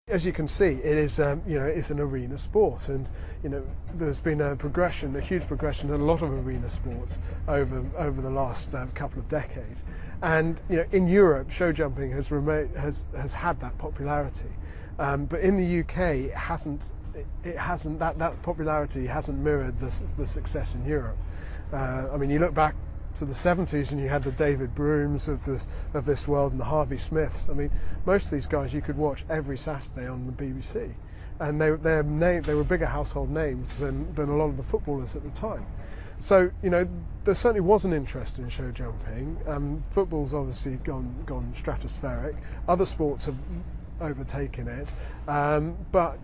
As you can see, it is it's an arena sport, and there's been a huge progression in a lot of arena sports over the last couple of decades. And in Europe, show jumping has had that popularity, but in the UK, it hasn't. That popularity hasn't mirrored the success in Europe. I mean, you look back to the 70s and you had the David Brooms of this world and the Harvey Smiths. I mean, most of these guys you could watch every Saturday on the BBC, and they were bigger household names than a lot of the footballers at the time. So there certainly was an interest in show jumping. Football's obviously gone stratospheric. Other sports have overtaken it, but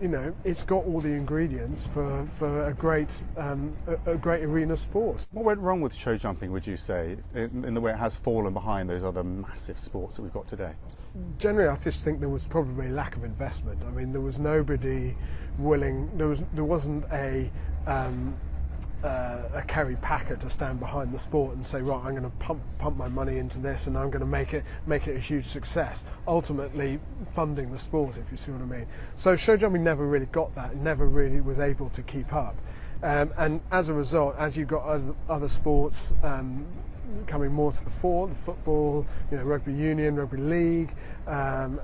it's got all the ingredients for a great arena sport. What went wrong with show jumping, would you say, in the way it has fallen behind those other massive sports that we've got today? Generally, I just think there was probably a lack of investment. I mean, there was nobody willing. There wasn't a Kerry Packer to stand behind the sport and say, right, I'm going to pump my money into this and I'm going to make it a huge success, ultimately funding the sport, if you see what I mean. So show jumping never really got that, it never really was able to keep up, and as a result, as you've got other sports coming more to the fore, the football, rugby union, rugby league, and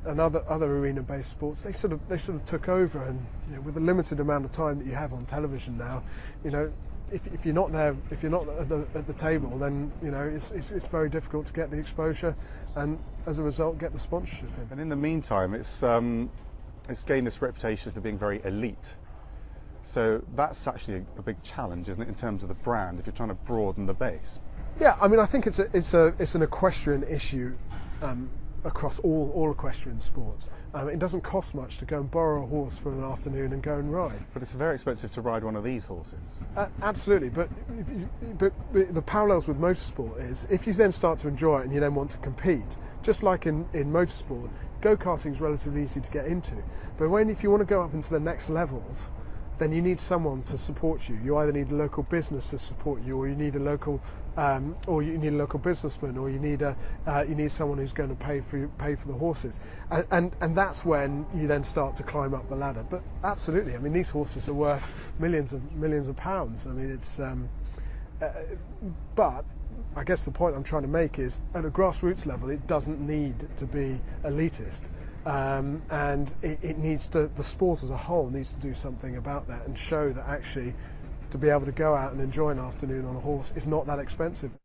other arena-based sports, they sort of took over. And with the limited amount of time that you have on television now, if you're not there, if you're not at the table, then it's very difficult to get the exposure, and as a result, get the sponsorship in. And in the meantime, it's gained this reputation for being very elite. So that's actually a big challenge, isn't it, in terms of the brand, if you're trying to broaden the base? Yeah, I mean, I think it's an equestrian issue across all equestrian sports. It doesn't cost much to go and borrow a horse for an afternoon and go and ride. But it's very expensive to ride one of these horses. Absolutely, but the parallels with motorsport is, if you then start to enjoy it and you then want to compete, just like in motorsport, go-karting is relatively easy to get into. But if you want to go up into the next levels, then you need someone to support you. You either need a local business to support you, or you need a local businessman, or you need someone who's going to pay for the horses, and that's when you then start to climb up the ladder. But absolutely, I mean, these horses are worth millions of pounds. I mean, it's but I guess the point I'm trying to make is, at a grassroots level, it doesn't need to be elitist. And it needs to, the sport as a whole needs to do something about that and show that actually to be able to go out and enjoy an afternoon on a horse is not that expensive.